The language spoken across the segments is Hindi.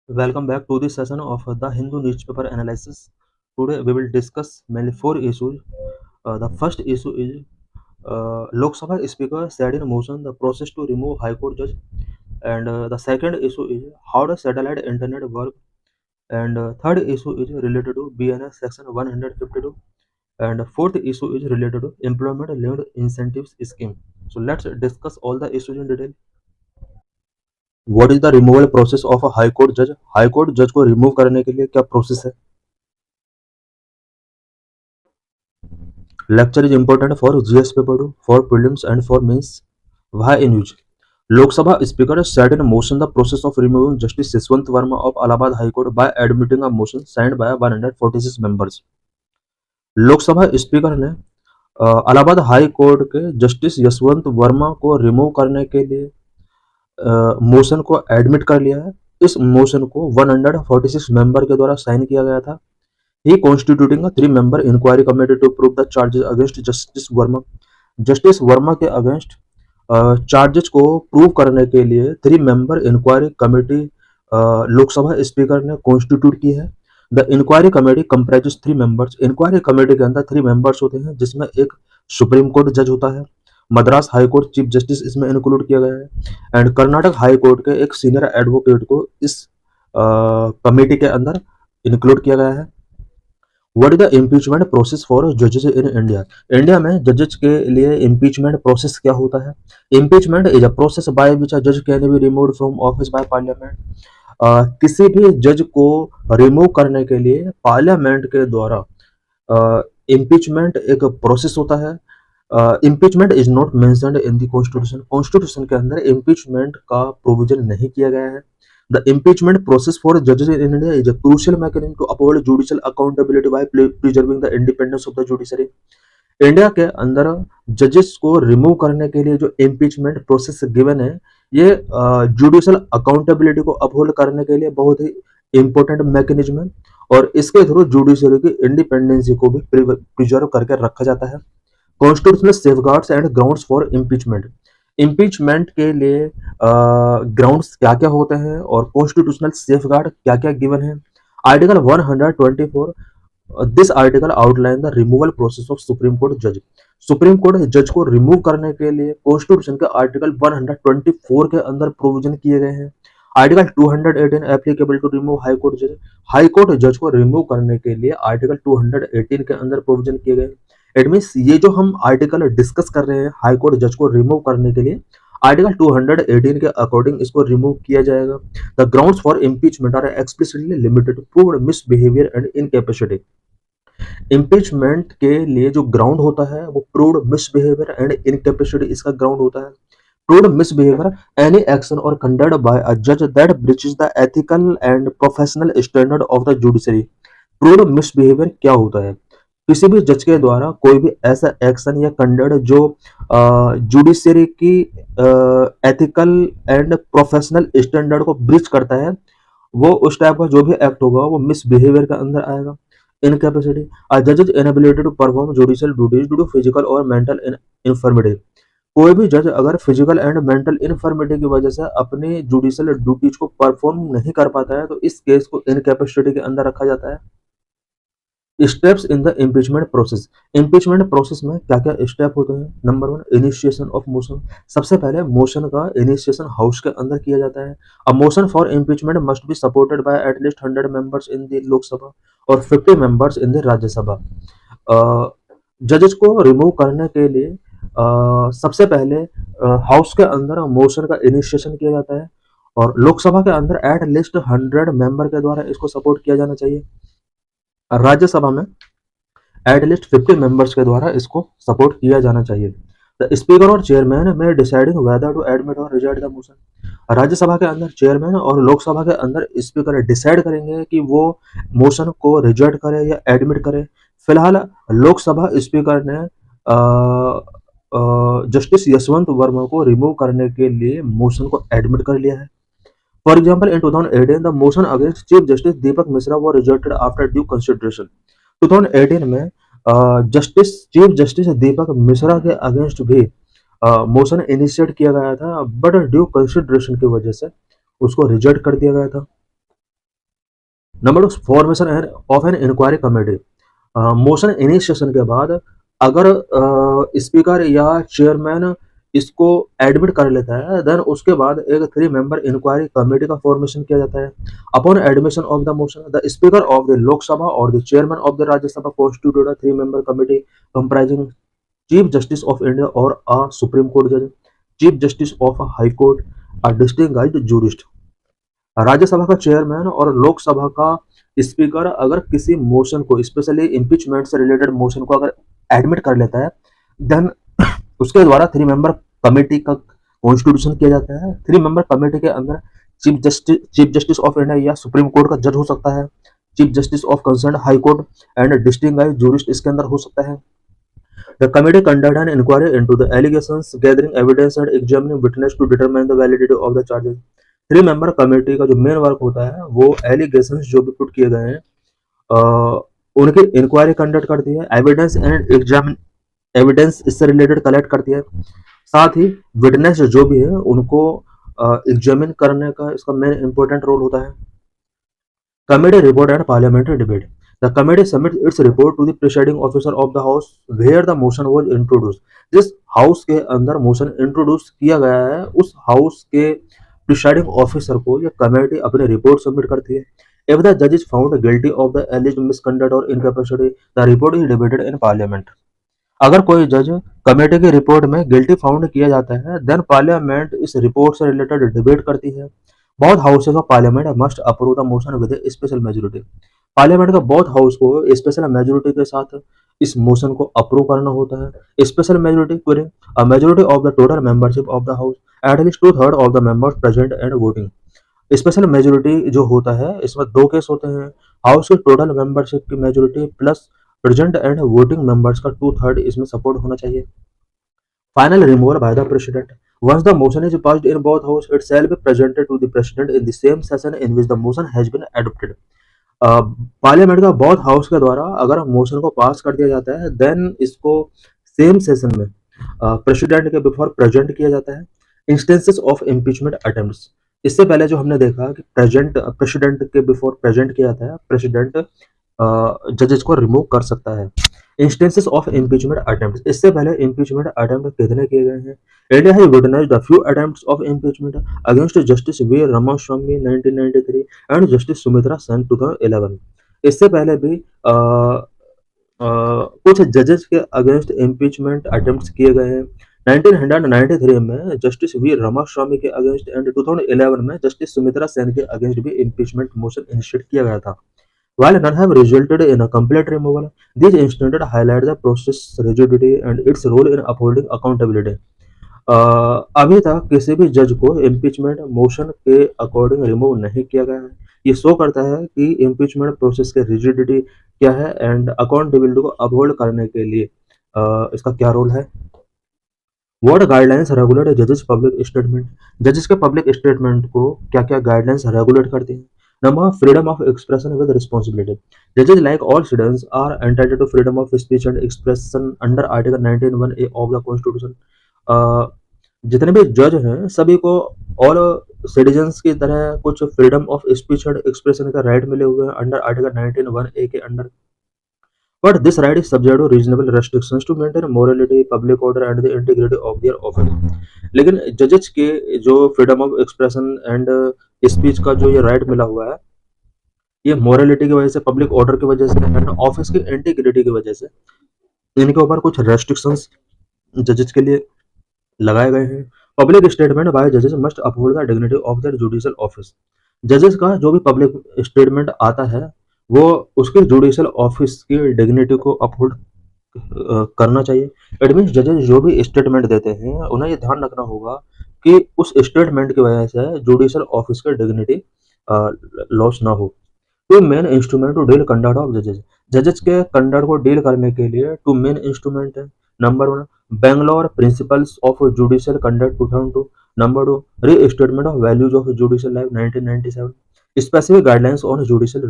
Welcome back to this session of the Hindu newspaper analysis. Today we will discuss mainly four issues. The first issue is Lok Sabha Speaker set in motion the process to remove High Court judge, and the second issue is how does satellite internet work, and third issue is related to BNS Section 152, and fourth issue is related to employment linked incentives scheme. So let's discuss all the issues in detail. What is the removal process of a High Court judge? High Court judge को remove करने के लिए क्या process है? Lecture is important for GS paper 2, for prelims and for mains. Why in use? Lok Sabha Speaker set in motion the process of removing Justice Yashwant Verma of Allahabad High Court by admitting a motion signed by 146 members. Lok Sabha speaker ने इलाहाबाद हाई कोर्ट के जस्टिस यशवंत वर्मा को रिमूव करने के लिए मोशन को एडमिट कर लिया है। इस मोशन को 146 मेंबर के द्वारा साइन किया गया था। He constituting a 3-member inquiry committee to prove the charges against Justice Verma. Justice Verma के अगेंस्ट चार्जेस को प्रूव करने के लिए 3-member inquiry committee Lok Sabha speaker ने कॉन्स्टिट्यूट की है। The inquiry committee comprises 3 members. Inquiry committee के अंदर 3 मेंबर्स होते हैं, जिसमें एक सुप्रीम कोर्ट जज होता है, Madras high court chief justice इसमें इंक्लूड किया गया है, एंड कर्नाटक हाई कोर्ट के एक सीनियर एडवोकेट को इस कमेटी के अंदर इंक्लूड किया गया है। What is the impeachment process for जजेस इन इंडिया? इंडिया में जजेस के लिए इम्पीचमेंट प्रोसेस क्या होता है? Impeachment is a process by which a जज can be removed from office by parliament. किसी भी जज को रिमूव करने के लिए पार्लियामेंट के द्वारा इम्पीचमेंट एक प्रोसेस होता है। Impeachment is not mentioned in the constitution. Constitution के अंदर इम्पीचमेंट का प्रोविजन नहीं किया गया है। The impeachment process for judges in India is a crucial mechanism to uphold judicial accountability by preserving the independence of the judiciary. India के अंदर जजेस को रिमूव करने के लिए जो इम्पीचमेंट प्रोसेस गिवन है, ये जुडिशियल अकाउंटेबिलिटी को अपहोल्ड करने के लिए बहुत ही इंपॉर्टेंट मैकेनिज्म है, और इसके थ्रू जुडिशरी की इंडिपेंडेंसी को भी प्रिजर्व करके रखा जाता है। Constitutional safeguards and grounds for impeachment. Impeachment के लिए ग्राउंड्स क्या क्या होते हैं और कॉन्स्टिट्यूशनल सेफगार्ड क्या क्या गिवन है। Article 124 this article outline the removal process of supreme court जज। सुप्रीम कोर्ट जज को रिमूव करने के लिए कॉन्स्टिट्यूशन के आर्टिकल 124 के अंदर प्रोविजन किए गए हैं। Article 218 applicable to remove high court जज। हाई कोर्ट जज को रिमूव करने के लिए आर्टिकल 218 के अंदर प्रोविजन किए गए। इट मीन्स ये जो हम आर्टिकल डिस्कस कर रहे हैं हाई कोर्ट जज को रिमूव करने के लिए, आर्टिकल 218 के अकॉर्डिंग इसको रिमूव किया जाएगा। The grounds for impeachment are explicitly limited to proved misbehaviour and incapacity. Impeachment के लिए जो ग्राउंड होता है वो प्रूव्ड मिसबिहेवियर एंड इनकैपेसिटी इसका ग्राउंड होता है। प्रूव्ड मिसबिहेवियर एनी एक्शन और कंडक्ट बाय अ जज that breaches the ethical and professional standard of the judiciary. Proved misbehaviour क्या होता है? किसी भी जज के द्वारा कोई भी ऐसा एक्शन या कंडक्ट जो जुडिशरी की एथिकल एंड प्रोफेशनल स्टैंडर्ड को ब्रीच करता है, वो उस टाइप का जो भी एक्ट होगा वो मिसबिहेवियर के अंदर आएगा। इनकैपेसिटी अ जज is inability to perform judicial duties due to physical और मेंटल इन्फर्मिटी। कोई भी जज अगर फिजिकल एंड मेंटल इन्फर्मिटी की वजह से अपनी जुडिशियल ड्यूटीज को परफॉर्म नहीं कर पाता है, तो इस केस को इनकैपेसिटी के अंदर रखा जाता है। Steps in the impeachment process. Impeachment process में क्या क्या स्टेप होते हैं? Number 1 initiation of motion. सबसे पहले मोशन का इनिशिएशन हाउस के अंदर किया जाता है। A motion for impeachment must be supported by at least 100 members in the Lok Sabha और 50 मेंबर्स इन द राज्यसभा। जजेस को रिमूव करने के लिए सबसे पहले हाउस के अंदर मोशन का इनिशिएशन किया जाता है, और लोकसभा के अंदर एट लीस्ट 100 मेंबर के द्वारा इसको सपोर्ट किया जाना चाहिए। राज्यसभा में एटलीस्ट 50 मेंबर्स के द्वारा इसको सपोर्ट किया जाना चाहिए। द स्पीकर और चेयरमैन में डिसाइडिंग वेदर टू एडमिट और रिजेक्ट द मोशन। राज्यसभा के अंदर चेयरमैन और लोकसभा के अंदर स्पीकर डिसाइड करेंगे कि वो मोशन को रिजेक्ट करे या एडमिट करे। फिलहाल लोकसभा स्पीकर ने जस्टिस यशवंत वर्मा को रिमूव करने के लिए मोशन को एडमिट कर लिया है। For example, in 2018, the motion against Chief Justice Deepak Misra was rejected after due consideration. 2018 में चीफ जस्टिस दीपक मिश्रा के अगेंस्ट भी मोशन इनिशिएट किया गया था, बट ड्यू कंसिडरेशन की वजह से उसको रिजेक्ट कर दिया गया था। Number 2, formation of an inquiry committee. Motion initiation के बाद अगर स्पीकर या चेयरमैन इसको एडमिट कर लेता है, देन उसके बाद एक 3 मेंबर इंक्वायरी कमेटी का फॉर्मेशन किया जाता है। Upon admission of the motion, the speaker of the Lok Sabha और the chairman of the Rajya Sabha constituted a 3 member committee comprising chief justice of India और अ सुप्रीम कोर्ट जज, chief justice of high court, a distinguished jurist. Rajya Sabha का चेयरमैन और लोकसभा का स्पीकर अगर किसी मोशन को, स्पेशली इम्पीचमेंट से रिलेटेड मोशन को अगर एडमिट कर लेता है, देन उसके द्वारा 3 मेंबर कमेटी का कॉन्स्टिट्यूशन किया जाता है। 3 मेंबर कमेटी के अंदर चीफ जस्टिस ऑफ इंडिया या सुप्रीम कोर्ट का जज हो सकता है, chief justice of concern high court and distinguished jurist इसके अंदर हो सकता है। The committee conduct an inquiry into the allegations, gathering evidence and examining witness to determine the validity of the charges. 3 member committee का जो मेन वर्क होता है वो एलिगेशंस जो भी पुट किए गए हैं उनकी इंक्वायरी कंडक्ट करती है, एविडेंस एंड एग्जामिन एविडेंस इससे रिलेटेड कलेक्ट करती है, साथ ही विटनेस जो भी है उनको एग्जामिन करने का इसका मेन इंपॉर्टेंट रोल होता है। Committee report and parliamentary debate. The committee submits its report to the presiding officer of the house where the motion was introduced. जिस हाउस के अंदर मोशन इंट्रोड्यूस किया गया है उस हाउस के प्रिसाइडिंग ऑफिसर को यह कमेटी अपनी रिपोर्ट सबमिट करती है। If the judge is found guilty of the alleged misconduct or incapacity, the report is debated in parliament. अगर कोई जज कमेटी की रिपोर्ट में गिल्टी फाउंड किया जाता है, देन पार्लियामेंट इस रिपोर्ट से रिलेटेड डिबेट करती है। Both houses of parliament must approve the motion with A special majority. Parliament का बोथ हाउस को स्पेशल मेजोरिटी के साथ इस मोशन को अप्रूव करना होता है। Special majority query a majority of the total membership of the house at least 2/3 of the members present and voting. Special majority जो होता है इसमें 2 केस होते हैं, हाउस के टोटल मेंबरशिप की majority plus present and voting members का 2/3 इसमें सपोर्ट होना चाहिए। Final removal by the president. Once the motion is passed in both houses, it shall be presented to the president in the same session in which the motion has been adopted. Parliament का बोथ हाउस के द्वारा अगर मोशन को पास कर दिया जाता है, देन इसको सेम सेशन में प्रेसिडेंट के बिफोर प्रेजेंट किया जाता है। Instances of impeachment attempts. इससे पहले जो हमने देखा कि प्रेसिडेंट के बिफोर प्रेजेंट किया जाता है, प्रेसिडेंट जजेस को रिमूव कर सकता है। Instances of impeachment attempts. इससे पहले इम्पीचमेंट अटेम्प्ट कितने किए गए हैं? India has witnessed the few attempts of impeachment against justice V Ramaswami 1993 and justice Sumitra Sen 2011। इससे पहले भी कुछ जजेस के अगेंस्ट इम्पीचमेंट अटेम्प्ट्स किए गए हैं। 1993 में जस्टिस वी रामास्वामी के अगेंस्ट एंड 2011 में जस्टिस सुमित्रा सेन के अगेंस्ट भी इम्पीचमेंट मोशन इनिशिएट किया गया था। While none have resulted in a complete removal, these instances highlight the process rigidity and its role in upholding accountability. अभी तक किसी भी जज को इम्पीचमेंट मोशन के अकॉर्डिंग रिमूव नहीं किया गया है। ये शो करता है कि इम्पीचमेंट प्रोसेस की रिजिडिटी क्या है एंड अकाउंटेबिलिटी को अपहोल्ड करने के लिए इसका क्या रोल है। व्हाट गाइडलाइंस रेगुलेट जजेस पब्लिक स्टेटमेंट। जजेस के पब्लिक स्टेटमेंट को क्या क्या गाइडलाइंस रेगुलेट करती हैं? Number freedom of expression with responsibility. Judges like all citizens are entitled to freedom of speech and expression under Article 19(1)(a) of the Constitution. जितने भी जज हैं सभी को ऑल सिटीजन्स की तरह कुछ freedom of speech and expression का राइट मिले हुए हैं अंडर आर्टिकल 19(1)(a) के under. But this right is subject to reasonable restrictions to maintain morality, public order and the integrity of their office. लेकिन जजेस के जो freedom of expression and speech का जो ये राइट मिला हुआ है, ये मोरलिटी की वजह से, पब्लिक ऑर्डर की वजह से एंड ऑफिस की इंटीग्रिटी की वजह से इनके ऊपर कुछ रेस्ट्रिक्शंस जजेस के लिए लगाए गए हैं। पब्लिक स्टेटमेंट बाय जजेस must uphold the dignity of their judicial office. जजेस का जो भी पब्लिक स्टेटमेंट आता है वो उसके जुडिशियल ऑफिस की डिग्निटी को अपहोल्ड करना चाहिए। इट मीन्स जजेस जो भी स्टेटमेंट देते हैं उन्हें ये ध्यान रखना होगा कि उस स्टेटमेंट की वजह से जुडिशियल ऑफिस की डिग्निटी लॉस ना हो। Two main instrument to deal conduct of जजेस। जजेस के कंडक्ट को डील करने के लिए टू मेन इंस्ट्रूमेंट है। Number 1 Bangalore principles of judicial conduct 2002। Number 2 restatement of values of judicial life 1997। Specific guidelines on judicial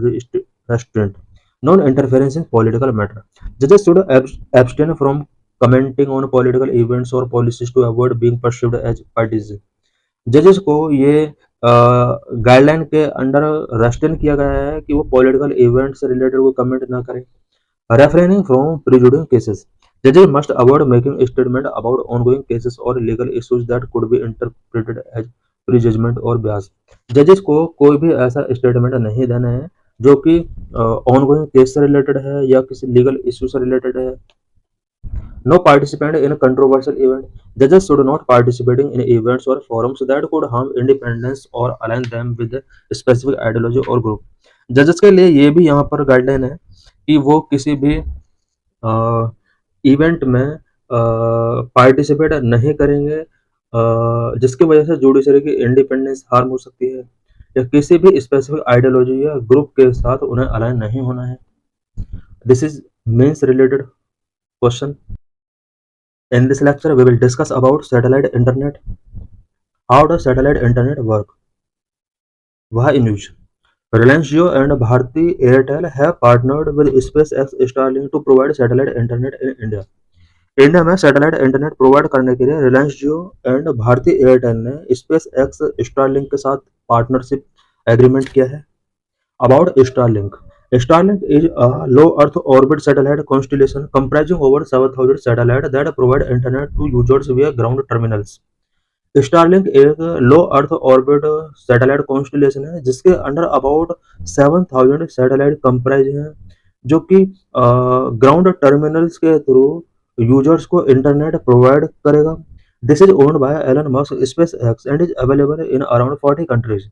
restraint. Non-interference in political matter. Judges should abstain from commenting on political events or policies to avoid being perceived as partisan. जजेस को ये गाइडलाइन के अंडर रेस्ट्रेन किया गया है कि वो पॉलिटिकल इवेंट से रिलेटेड कोई कमेंट ना करें। Refraining from prejudicing cases. Judges must avoid making a statement about ongoing cases or legal issues that could be interpreted as prejudgment or bias. जजेस को कोई भी ऐसा स्टेटमेंट नहीं देना है जो कि ऑनगोइंग केस से रिलेटेड है या किसी लीगल इशू से रिलेटेड है। No participant in a controversial event. Judges should not participating in events or forums that could harm independence or align them with a specific ideology or group. जजेस के लिए ये भी यहाँ पर गाइडलाइन है कि वो किसी भी इवेंट में पार्टिसिपेट नहीं करेंगे जिसकी वजह से जुडिशरी की इंडिपेंडेंस हार्म हो सकती है या किसी भी स्पेसिफिक आइडियोलॉजी या ग्रुप के साथ उन्हें अलाइन नहीं होना है। This is means related question. In this lecture, we will discuss about satellite internet. How does satellite internet work? Why in use? Reliance Jio and Bharti Airtel have partnered with SpaceX Starlink to provide satellite internet in India. India में सैटेलाइट इंटरनेट प्रोवाइड करने के लिए रिलायंस जियो एंड भारती एयरटेल ने स्पेस एक्स स्टारलिंक के साथ पार्टनरशिप एग्रीमेंट किया है। About Starlink, Starlink is a low Earth orbit satellite constellation comprising over 7,000 satellites that provide internet to users via ground terminals. Starlink एक लो अर्थ ऑर्बिट सैटेलाइट कॉन्स्टिलेशन है जिसके अंडर अबाउट 7,000 सैटेलाइट कंप्राइज हैं जो कि ग्राउंड टर्मिनल्स के थ्रू यूजर्स को इंटरनेट प्रोवाइड करेगा। This is owned by Elon Musk SpaceX and is available in around 40 countries.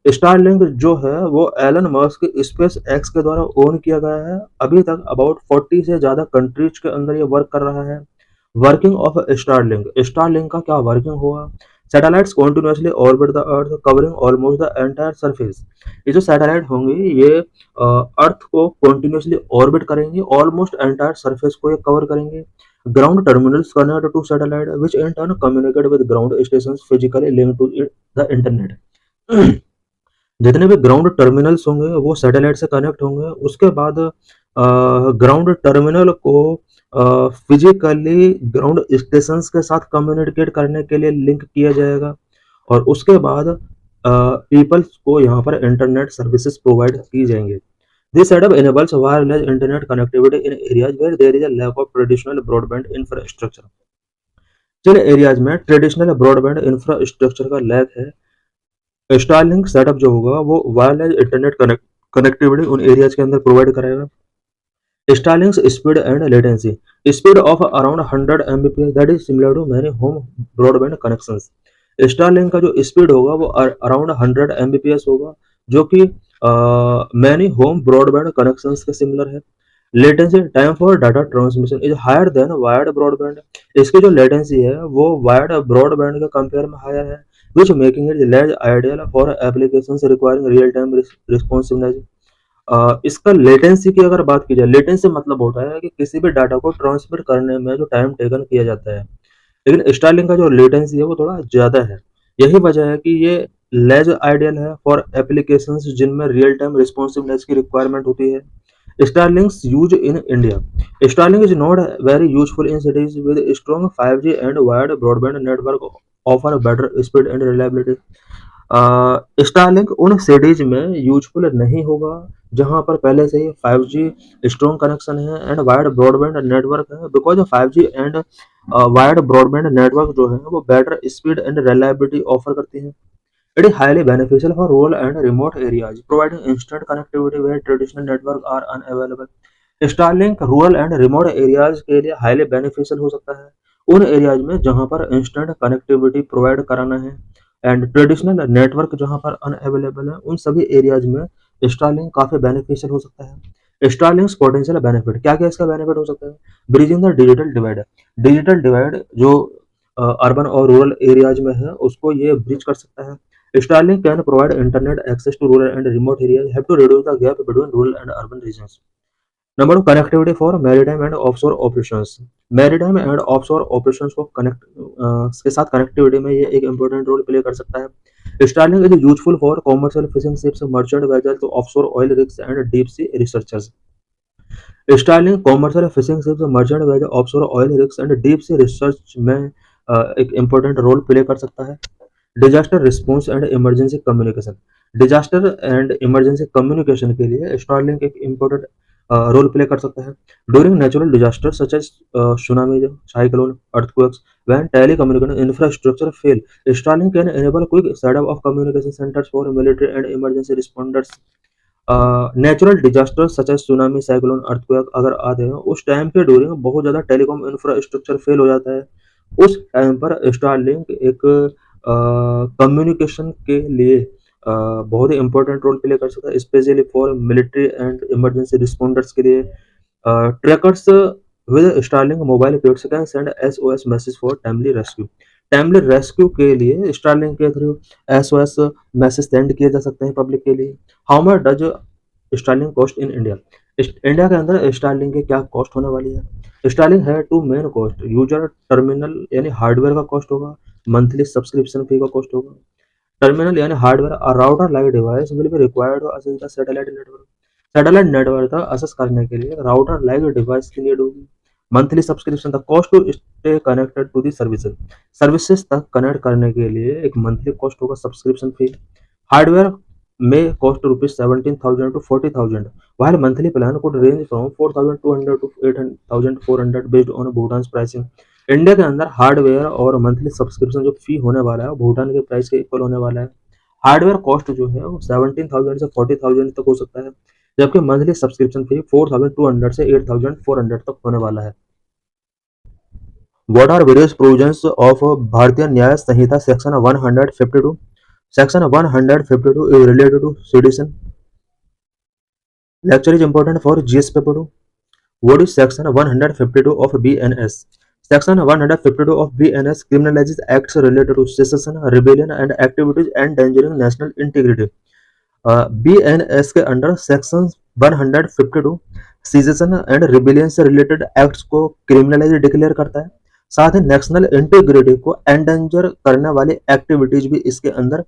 Starlink जो है वो एलन मस्क स्पेस एक्स के द्वारा ओन किया गया है। अभी तक अबाउट 40 से ज़्यादा कंट्रीज के अंदर ये वर्क कर रहा है। वर्किंग ऑफ स्टारलिंक, स्टारलिंक का क्या वर्किंग होगा? Satellites continuously orbit the earth covering almost the entire surface. ये जो सैटेलाइट होंगे ये अर्थ को कॉन्टिन्यूसली ऑर्बिट करेंगे, ऑलमोस्ट एंटायर सरफेस को ये कवर करेंगे। Ground terminals connect to satellite which in turn communicate with ground stations physically link to the internet. जितने भी ग्राउंड टर्मिनल्स होंगे वो सैटेलाइट से कनेक्ट होंगे। उसके बाद ग्राउंड टर्मिनल को फिजिकली ग्राउंड स्टेशंस के साथ कम्युनिकेट करने के लिए लिंक किया जाएगा और उसके बाद पीपल्स को यहाँ पर इंटरनेट सर्विसेज प्रोवाइड की जाएंगे। This setup enables wireless internet connectivity in areas where there is a lack of traditional broadband infrastructure. जिन एरियाज में ट्रेडिशनल ब्रॉडबैंड इंफ्रास्ट्रक्चर का लैक है, स्टारलिंक सेटअप जो होगा वो वायरलेस इंटरनेट कनेक्टिविटी उन एरियाज के अंदर प्रोवाइड कराएगा। Starlink's speed and latency. Speed of around 100 Mbps that is similar to many home broadband connections. Starlink का जो स्पीड होगा वो अराउंड 100 Mbps होगा जो कि मैनी होम ब्रॉडबैंड कनेक्शंस के सिमिलर है। Latency time for data transmission is higher than wired broadband. इसकी जो लेटेंसी है वो वायर्ड ब्रॉडबैंड के कंपेयर में हायर है which making it less ideal for applications requiring real time responsiveness. इसका लेटेंसी की अगर बात की जाए, लेटेंसी मतलब होता है कि किसी भी डाटा को ट्रांसमिट करने में जो टाइम टेकन किया जाता है, लेकिन स्टारलिंक का जो लेटेंसी है वो थोड़ा ज़्यादा है। यही वजह है कि ये लेस आइडियल है फॉर एप्लीकेशंस जिनमें रियल टाइम रिस्पॉन्सिवनेस की रिक्वायरमेंट होती है। Starlink's use in India. Starlink is not very useful in cities with strong 5G and wired broadband network offer better speed and reliability. Starlink उन सिटीज में यूजफुल नहीं होगा जहां पर पहले से ही 5G स्ट्रॉन्ग कनेक्शन है एंड वायर्ड ब्रॉडबैंड नेटवर्क है, because 5G and wired broadband network जो है वो better speed and reliability offer करती हैं। It is highly beneficial for rural and remote areas providing instant connectivity where traditional network are unavailable. Starlink rural and remote areas के लिए हाईली बेनिफिशियल हो सकता है उन एरियाज में जहां पर इंस्टेंट कनेक्टिविटी प्रोवाइड कराना है एंड ट्रेडिशनल नेटवर्क जहां पर अनअवेलेबल है उन सभी एरियाज में स्टारलिंक काफी बेनिफिशियल हो सकता है। स्टारलिंक्स पोटेंशियल बेनिफिट, क्या क्या इसका बेनिफिट हो सकता है? Bridging the digital divide. Digital divide जो अर्बन और रूरल एरियाज में है उसको ये ब्रिज कर सकता है। Starlink can provide internet access to rural and remote areas, have to reduce the gap between rural and urban regions. Number 2, connectivity for maritime and offshore operations. Maritime and offshore operations को कनेक्ट के साथ कनेक्टिविटी में ये एक इंपॉर्टेंट रोल प्ले कर सकता है। Starlink is useful for commercial fishing ships, merchant vessels, offshore oil rigs and deep sea researchers. Starlink commercial fishing ships, merchant vessel, offshore oil rigs and deep sea research में एक इंपॉर्टेंट रोल प्ले कर सकता है। Disaster response and emergency communication, disaster and emergency communication के लिए स्टारलिंक एक इम्पोर्टेंट रोल प्ले कर सकता है। During natural disaster such as tsunami, cyclone, earthquakes, when telecommunication infrastructure fail, Starlink can enable quick setup of communication centers for military and emergency responders। Natural disaster such as tsunami, cyclone, earthquake अगर आते हैं उस टाइम पे ड्यूरिंग बहुत ज़्यादा टेलीकॉम इंफ्रास्ट्रक्चर फेल हो जाता है, उस टाइम पर स्टारलिंक एक कम्युनिकेशन के लिए बहुत ही इंपॉर्टेंट रोल प्ले कर सकता है, specially for military and emergency responders के लिए। Trackers with Starlink mobile kits can send SOS message for timely rescue, timely rescue के लिए स्टारलिंक के थ्रू एसओएस मैसेज सेंड किए जा सकते हैं पब्लिक के लिए। How much does Starlink cost in India, India के अंदर स्टारलिंक की क्या कॉस्ट होने वाली है। स्टारलिंक है two main cost, user terminal यानी हार्डवेयर का कॉस्ट होगा, मंथली सब्सक्रिप्शन फी का कॉस्ट होगा। टर्मिनल यानी hardware, router like device will be required to access the satellite network, satellite network का असेस करने के लिए राउटर लाइक डिवाइस की नीड होगी। Monthly subscription, the cost to stay connected to the services, services तक कनेक्ट करने के लिए एक मंथली कॉस्ट होगा, सब्सक्रिप्शन फी। हार्डवेयर में cost rupees 17,000 to 40,000, while monthly plan could range from 4,200 to 8,400 based on Bhutan pricing. India के अंदर हार्डवेयर और मंथली सब्सक्रिप्शन जो फी होने वाला है भूटान के प्राइस के इक्वल होने वाला है। हार्डवेयर कॉस्ट जो है वो 17,000 से 40,000 तक हो सकता है, जबकि मंथली सब्सक्रिप्शन फी 4,200 से 8,400 तक होने वाला है। What are various provisions of भारतीय न्याय संहिता section 152? Section 152 is related to sedition. Lecture is important for GS paper 2. What is section 152 of BNS? Section 152 of BNS criminalizes acts related to secession, rebellion and activities endangering national integrity. BNS के under section 152 cessation and rebellion से रिलेटेड एक्ट्स को क्रिमिनलाइज डिक्लेयर करता है, साथ ही नेशनल इंटीग्रिटी को एंडेंजर करने वाली एक्टिविटीज भी इसके अंदर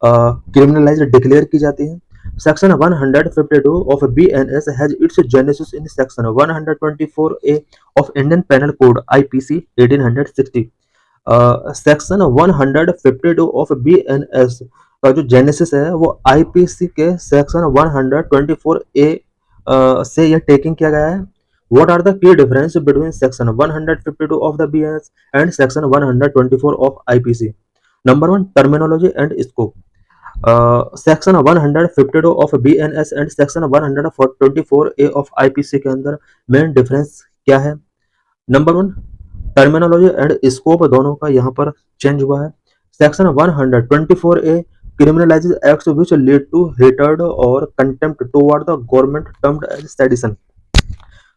क्रिमिनलाइज डिक्लेयर की जाती है। Section 152 of BNS has its genesis in Section 124A of Indian Penal Code IPC 1860। Section 152 of BNS का जो जेनेसिस है वो IPC के सेक्शन 124A से यह टेकिंग किया गया है। What are the key difference between Section 152 of the BNS and Section 124 of IPC? Number one, terminology and scope। Section 152 of BNS and section 124A of IPC के अंदर मेन डिफरेंस क्या है। Number one, terminology and scope दोनों का यहाँ पर चेंज हुआ है। Section 124A criminalizes acts which lead to hatred or contempt toward the government termed as sedition।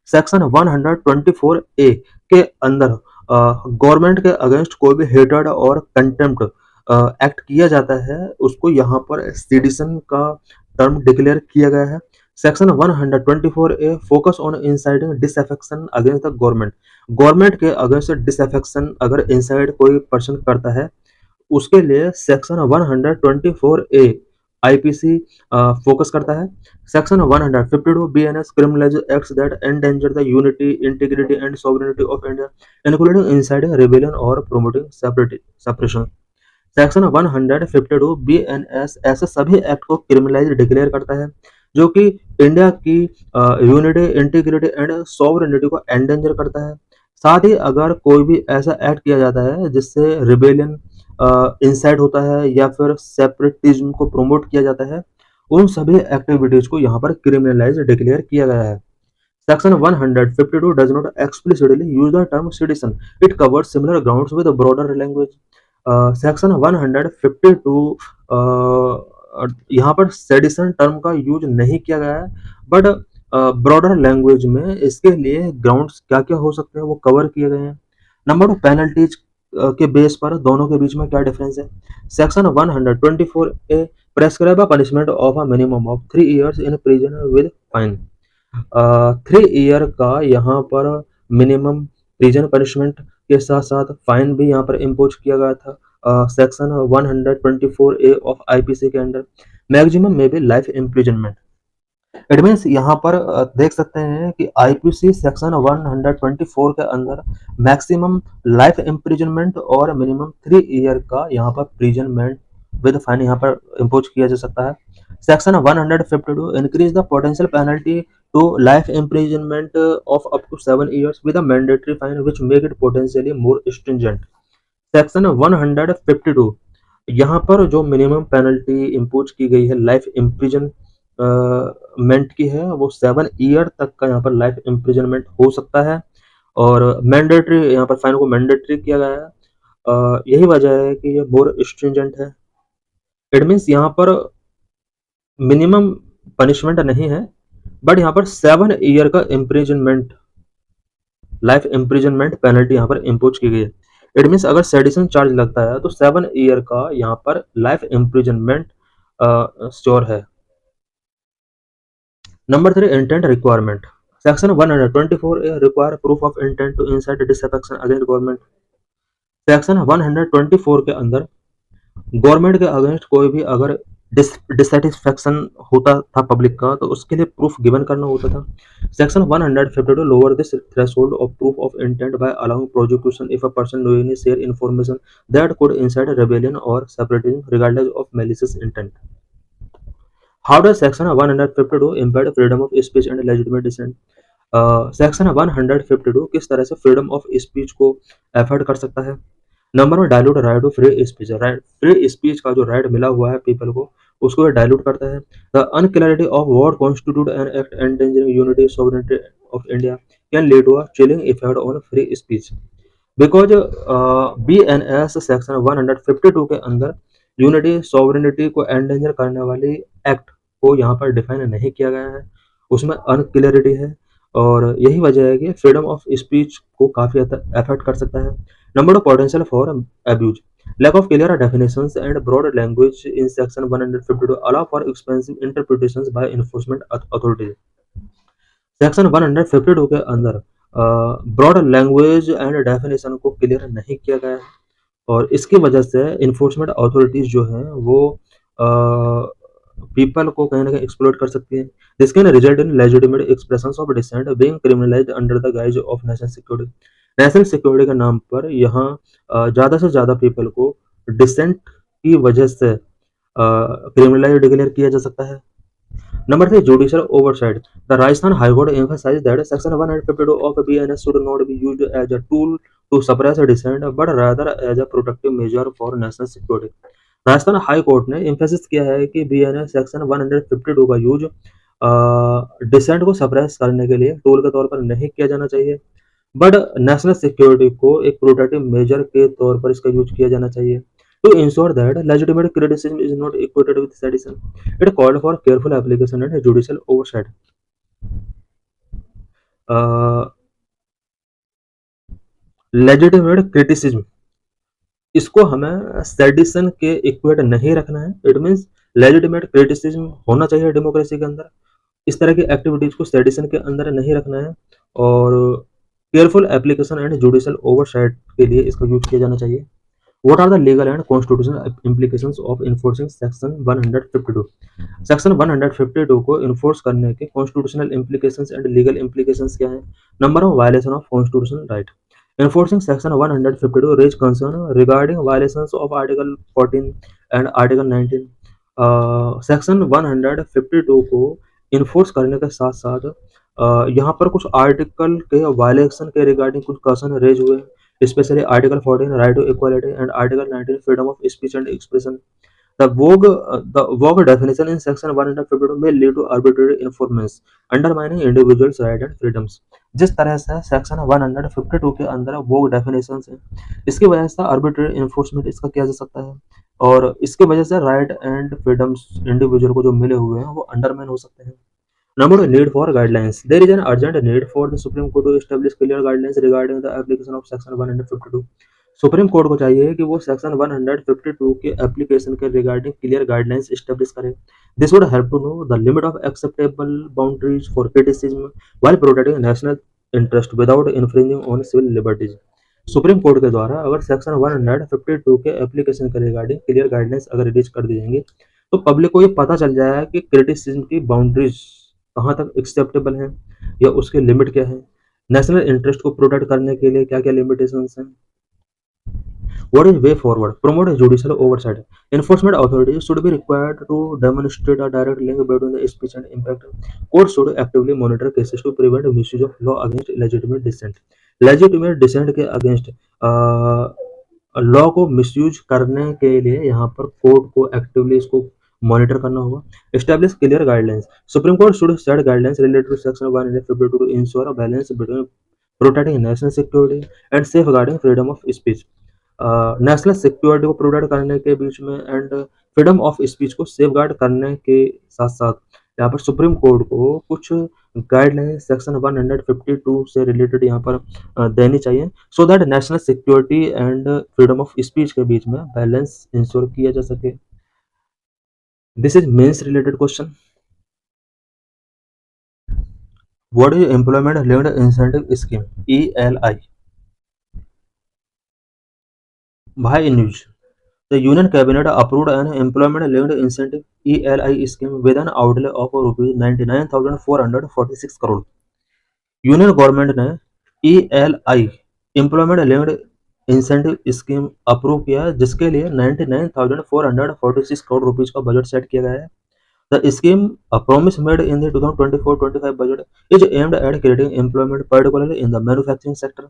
Section 124A के अंदर गवर्नमेंट के अगेंस्ट कोई भी हेटेड और कंटेम्प्ट एक्ट किया जाता है उसको यहाँ पर सेडिशन का टर्म डिक्लेयर किया गया है। Section 124A focus on inciting disaffection against the government, government के अगेंस्ट डिसअफेक्शन अगर इंसाइड कोई पर्सन करता है उसके लिए सेक्शन 124A IPC फोकस करता है। Section 152 BNS criminalizes acts that endanger the unity, integrity and sovereignty of India, including inciting rebellion or promoting separation। Section 152 BNS ऐसे सभी एक्ट को क्रिमिनलाइज डिक्लेयर करता है जो कि इंडिया की यूनिटी, इंटीग्रिटी एंड सॉवरेनिटी को एंडेंजर करता है। साथ ही अगर कोई भी ऐसा एक्ट किया जाता है जिससे रिबेलियन इंसाइट होता है या फिर सेपरेटिज्म को प्रमोट किया जाता है, उन सभी एक्टिविटीज को यहाँ पर क्रिमिनलाइज डिक्लेयर किया गया है। Section 152 does not explicitly use the term sedition. It covers similar grounds with a broader language। Section 152 यहाँ पर सेडिशन टर्म का यूज नहीं किया गया है, बट ब्रॉडर लैंग्वेज में इसके लिए ग्राउंड्स क्या क्या हो सकते हैं वो कवर किए गए हैं। नंबर टू, पेनल्टीज के बेस पर दोनों के बीच में क्या डिफरेंस है। Section 124A prescribe a punishment of a minimum of 3 years in prison with fine. 3 year का यहाँ पर मिनिमम प्रिजन पनिशमेंट के साथ साथ फाइन भी यहाँ पर इम्पोज किया गया था सेक्शन 124A ऑफ IPC के अंडर। मैक्सिमम में भी लाइफ इम्प्रिजनमेंट। इट मीन्स यहाँ पर देख सकते हैं कि आईपीसी सेक्शन 124 के अंदर मैक्सिमम लाइफ इम्प्रिजनमेंट और मिनिमम 3 ईयर का यहाँ पर प्रिजनमेंट विद फाइन यहाँ पर इम्पोज किया जा सकता है। Section 152 increase the potential penalty to life imprisonment of up to 7 years with a mandatory fine which make it potentially more stringent. Section 152 यहाँ पर जो मिनिमम पेनल्टी इम्पोज की गई है लाइफ इम्प्रिजनमेंट की है वो 7 ईयर तक का यहाँ पर लाइफ इम्प्रिजनमेंट हो सकता है और मैंडेटरी यहाँ पर फाइन को मैंडेटरी किया गया है। यही वजह है कि ये मोर स्ट्रिंजेंट है। इट मीन्स यहाँ पर मिनिमम पनिशमेंट नहीं है बट यहाँ पर 7 ईयर का इम्प्रिजनमेंट लाइफ इम्प्रिजनमेंट पेनल्टी यहाँ पर इम्पोज की गई है। इट मीन्स अगर सेडिशन चार्ज लगता है तो 7 ईयर का यहाँ पर लाइफ इम्प्रिजनमेंट श्योर है। Number 3 intent requirement. Section 124 require proof of intent to incite disaffection against government. Section 124 के अंदर गवर्नमेंट के अगेंस्ट कोई भी अगर डिससेटिस्फेक्शन होता था पब्लिक का तो उसके लिए प्रूफ गिवन करना होता था। Section 152 lower this threshold of proof of intent by allowing prosecution if a person knowingly share information that could incite rebellion और separatism regardless of malicious intent. How does section 152 impede freedom of speech and legitimate dissent. Section 152 किस तरह से फ्रीडम ऑफ स्पीच को एफर्ट कर सकता है। Number one dilute right to free speech. Right free speech का जो राइट मिला हुआ है पीपल को उसको डायलूट करता है। The unclarity of what constitute an act endangering unity sovereignty of India can lead to a chilling effect on free speech because BNS section 152 के अंदर यूनिटी सॉवरेनिटी को एंडेंजर करने वाली एक्ट को यहाँ पर डिफाइन नहीं किया गया है, उसमें अनक्लियरिटी है और यही वजह है कि फ्रीडम ऑफ स्पीच को काफ़ी अफेक्ट कर सकता है। Number 2 potential for abuse. Lack of clear definitions and broad language in section 152 allow for expensive interpretations by enforcement authorities. Section 152 के अंदर ब्रॉड लैंग्वेज एंड डेफिनेशन को क्लियर नहीं किया गया है और इसकी वजह से इन्फोर्समेंट अथॉरिटीज जो हैं वो पीपल को कहीं ना कहीं एक्सप्लोइट कर सकती है। This can result in legitimate expressions of dissent being criminalised under the guise of national security. National security के नाम पर यहाँ ज़्यादा से ज़्यादा पीपल को डिसेंट की वजह से क्रिमिनलाइज डिक्लेयर किया जा सकता है। Number 3 judicial oversight. The Rajasthan High Court emphasized that Section 152 of BNS should not be used as a tool to suppress dissent but rather as a protective measure for national security. Rajasthan high court ने एम्फेसिस किया है कि BNS सेक्शन 152 का यूज डिसेंट को सप्रेस करने के लिए टूल के तौर पर नहीं किया जाना चाहिए बट नेशनल सिक्योरिटी को एक प्रोटेक्टिव मेजर के तौर पर इसका यूज किया जाना चाहिए। To ensure that legitimate criticism is not equated with sedition, it called for careful application and judicial oversight. Legitimate criticism इसको हमें सेडिशन के इक्वेट नहीं रखना है। इट मीन्स लेजिटिमेट क्रिटिसिज्म होना चाहिए डेमोक्रेसी के अंदर, इस तरह की एक्टिविटीज को सेडिशन के अंदर नहीं रखना है और careful application and judicial oversight के लिए इसका यूज किया जाना चाहिए। What are the legal and constitutional implications of enforcing Section 152? Section 152 को enforce करने के constitutional implications and legal implications क्या हैं? Number one, violation of constitutional right. Enforcing Section 152 raise concern regarding violations of Article 14 and Article 19. Section 152 को enforce करने के साथ साथ यहाँ पर कुछ आर्टिकल के वायलेशन के रिगार्डिंग कुछ क्वेश्चन रेज हुए, especially Article 14 right to equality and Article 19 freedom of speech and expression. The vague definition in Section 152 may lead to arbitrary enforcement, undermining individuals' rights and freedoms. जिस तरह से सेक्शन 152 के अंदर वो डेफिनेशन है, इसकी वजह से आर्बिट्रेरी इन्फोर्समेंट इसका किया जा सकता है और इसकी वजह से राइट एंड फ्रीडम्स इंडिविजुअल को जो मिले हुए हैं वो अंडरमाइन हो सकते हैं। Number 2, need for guidelines. There is an urgent need for the Supreme Court to establish clear guidelines regarding the application of Section 152. Supreme court को चाहिए कि वो सेक्शन 152 के एप्लीकेशन के रिगार्डिंग क्लियर गाइडलाइंस एस्टेब्लिश करे। This would help to know the limit of acceptable boundaries for criticism while protecting national interest without infringing on civil liberties. Supreme court के द्वारा अगर सेक्शन 152 के एप्लीकेशन के रिगार्डिंग क्लियर गाइडलाइंस अगर रिलीज कर दी जाएंगी तो पब्लिक को ये पता चल जाएगा कि क्रिटिसिज्म की बाउंड्रीज कहाँ तक एक्सेप्टेबल हैं या उसके लिमिट क्या है, नेशनल इंटरेस्ट को प्रोटेक्ट करने के लिए क्या क्या लिमिटेशंस हैं, what is way forward, promote judicial oversight, enforcement authorities should be required to demonstrate a direct link between the speech and impact, courts should actively monitor cases to prevent misuse of law against legitimate dissent के अगेंस्ट लॉ को मिसयूज करने के लिए यहाँ पर कोर्ट को एक्टिवली इसको मॉनिटर करना होगा। Establish clear guidelines, supreme court should set guidelines related to section 152 to ensure a balance between protecting national security and safeguarding freedom of speech. National security को प्रोटेक्ट करने के बीच में एंड फ्रीडम ऑफ स्पीच को सेफ गार्ड करने के साथ साथ यहाँ पर सुप्रीम कोर्ट को कुछ गाइडलाइन सेक्शन 152 से रिलेटेड यहाँ पर देनी चाहिए, so that national security and freedom of speech के बीच में बैलेंस इंश्योर किया जा सके। This is mains related question. What is employment linked incentive scheme, ELI? भाई news, the Union Cabinet approved an employment-linked incentive (ELI) scheme with an outlay of rupees 99,446 crore। Union government ने ELI employment linked incentive scheme approve किया जिसके लिए 99,446 करोड़ रुपीज का बजट सेट किया गया है। The scheme, a promise made in the 2024-25 budget, is aimed at creating employment, particularly in the manufacturing sector।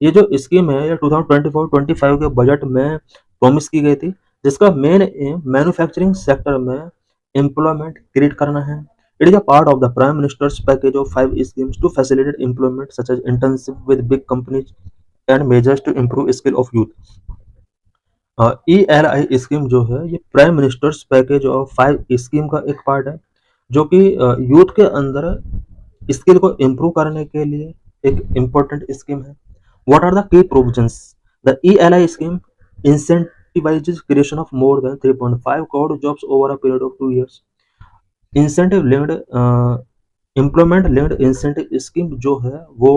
ये जो स्कीम है ये 2024-25 के बजट में प्रॉमिस की गई थी, जिसका मेन एम मैन्युफैक्चरिंग सेक्टर में एम्प्लॉयमेंट क्रिएट करना है। It is a part of the prime ministers package of 5 schemes to facilitate employment such as internship with big companies and measures to improve skill of youth। ELI scheme जो है ये prime ministers package of 5 scheme का एक पार्ट है, जो कि यूथ के अंदर स्किल को इम्प्रूव करने के लिए एक इम्पोर्टेंट स्कीम है। What are the key provisions? The ELI scheme incentivizes creation of more than 3.5 crore jobs over a period of 2 years। Incentive linked employment linked incentive scheme जो है वो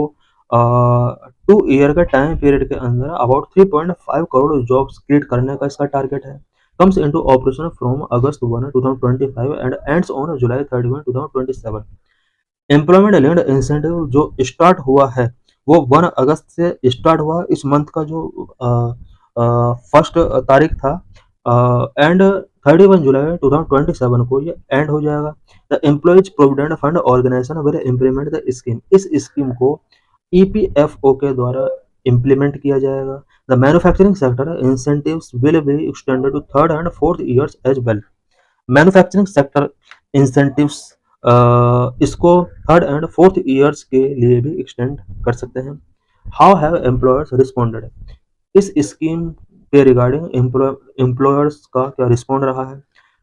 2 ईयर के टाइम पीरियड के अंदर अबाउट 3.5 करोड़ जॉब्स क्रिएट करने का इसका टारगेट है। Comes into operation from August 1, 2025 and ends on July 31, 2027। Employment linked incentive जो स्टार्ट हुआ है वो 1 अगस्त से स्टार्ट हुआ। इस मंथ का जो फर्स्ट तारीख था एंड 31 जुलाई 2027 को ये एंड हो जाएगा। The employees provident fund organisation will implement the scheme. इस स्कीम को EPFO के द्वारा इम्प्लीमेंट किया जाएगा। The manufacturing sector incentives will be extended to 3rd and 4th years as well. Manufacturing sector incentives इसको 3rd and 4th ईयर्स के लिए भी एक्सटेंड कर सकते हैं। हाउ हैव एम्प्लॉयर्स रिस्पॉन्डेड, इस स्कीम के रिगार्डिंग एम्प्लॉयर्स का क्या रिस्पॉन्ड रहा है।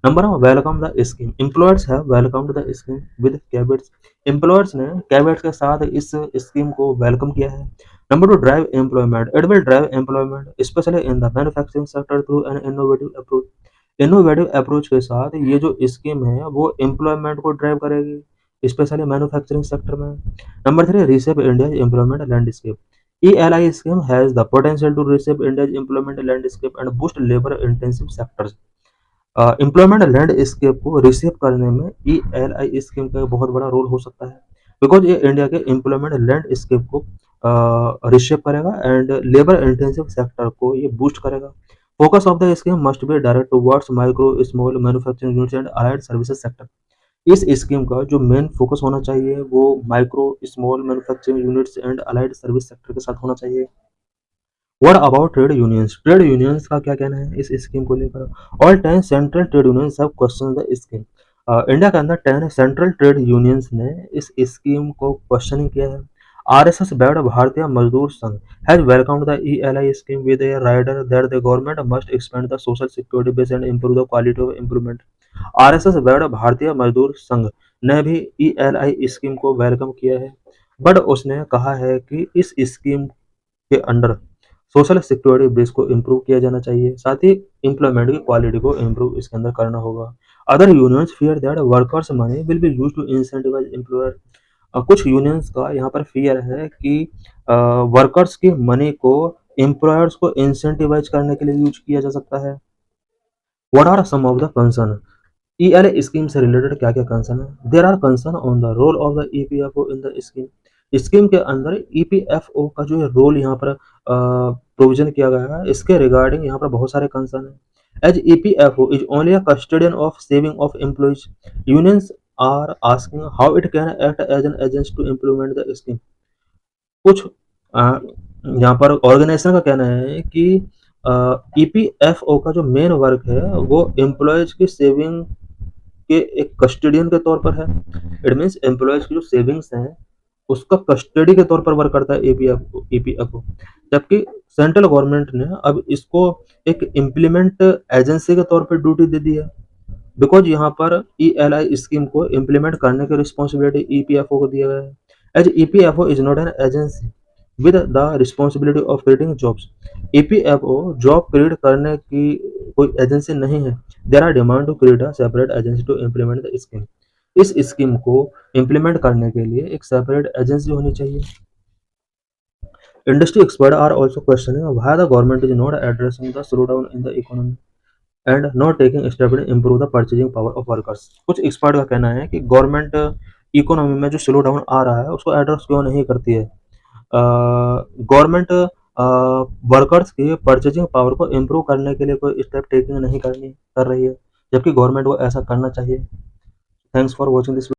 Number 1, welcome the scheme, employers have welcomed the scheme with caveats. Employers ने कैवेट्स के साथ इस स्कीम को वेलकम किया है। Number 2, drive employment, it will drive employment specially in the manufacturing sector through an innovative approach. Innovative approach के साथ ये जो स्कीम है वो एम्प्लॉयमेंट को ड्राइव करेगी स्पेशली मैन्युफैक्चरिंग सेक्टर में। Number 3, रीसेप India employment landscape, ELI scheme has the potential to reshape India's employment landscape and boost labor-intensive sectors। Employment landscape को रिसेप करने में ELI स्कीम का बहुत बड़ा रोल हो सकता है, बिकॉज ये इंडिया के एम्प्लॉयमेंट लैंडस्केप को रिसेप करेगा एंड लेबर इंटेंसिव सेक्टर को ये बूस्ट करेगा। Focus of the scheme must be direct towards micro small manufacturing units and allied services sector. इस स्कीम का जो मेन फोकस होना चाहिए वो micro small manufacturing units and allied service sector के साथ होना चाहिए। What about trade unions, trade unions का क्या कहना है इस स्कीम को लेकर। All 10 central trade unions have question the scheme. India के अंदर 10 सेंट्रल ट्रेड यूनियंस ने इस स्कीम को क्वेश्चन किया है। RSS बैड Bharatiya Mazdoor Sangh has welcomed the ELI scheme with a rider that the government must expand the social security base and improve the quality of employment. RSS बैड भारतीय मजदूर संघ ने भी ELI स्कीम को वेलकम किया है, बट उसने कहा है कि इस स्कीम के अंडर सोशल सिक्योरिटी बेस को इम्प्रूव किया जाना चाहिए, साथ ही एम्प्लॉयमेंट की क्वालिटी को इम्प्रूव इसके अंदर करना होगा। Other unions fear that workers money will be used to incentivise employer. कुछ यूनियंस का यहाँ पर फियर है कि वर्कर्स की मनी को एम्प्लॉयर्स को इंसेंटिवाइज करने के लिए यूज किया जा सकता है। What are some of the concern, ELA scheme से रिलेटेड क्या-क्या कंसर्न है? There are concern on the role of the EPFO in the scheme. Scheme के अंदर ईपीएफओ का जो है रोल यहाँ पर प्रोविज़न किया गया है, इसके रिगार्डिंग यहाँ पर बहुत सारे कंसर्न हैं। As EPFO is only a custodian of saving of employees, unions are asking how it can act as an agent to implement the scheme. कुछ यहाँ पर ऑर्गेनाइजेशन का कहना है कि ईपीएफओ का जो मेन वर्क है वो एम्प्लॉयज की सेविंग के एक कस्टोडियन के तौर पर है। इट मीन्स एम्प्लॉयज की जो सेविंग्स हैं उसका कस्टडी के तौर पर वर्क करता है ईपीएफओ। जबकि सेंट्रल गवर्नमेंट ने अब इसको एक इम्प्लीमेंट एजेंसी के तौर पर ड्यूटी दे दी है, बिकॉज यहाँ पर ईएलआई स्कीम को इम्प्लीमेंट करने की रिस्पॉन्सिबिलिटी ईपीएफओ को दिया गया है। As EPFO is not an agency with the responsibility of creating jobs. EPFO job create करने की कोई एजेंसी नहीं है। There are demand to create a separate agency to implement the scheme. इस स्कीम को इम्प्लीमेंट करने के लिए एक सेपरेट एजेंसी होनी चाहिए। Industry expert are also questioning why the government is not addressing the slowdown in the economy and not taking step to improve the purchasing power of workers. कुछ एक्सपर्ट का कहना है कि गवर्नमेंट इकोनॉमी में जो स्लो डाउन आ रहा है उसको एड्रेस क्यों नहीं करती है। गवर्नमेंट वर्कर्स की परचेजिंग पावर को इम्प्रूव करने के लिए कोई स्टेप टेकिंग नहीं कर रही है, जबकि गवर्नमेंट को ऐसा करना चाहिए। Thanks for watching this.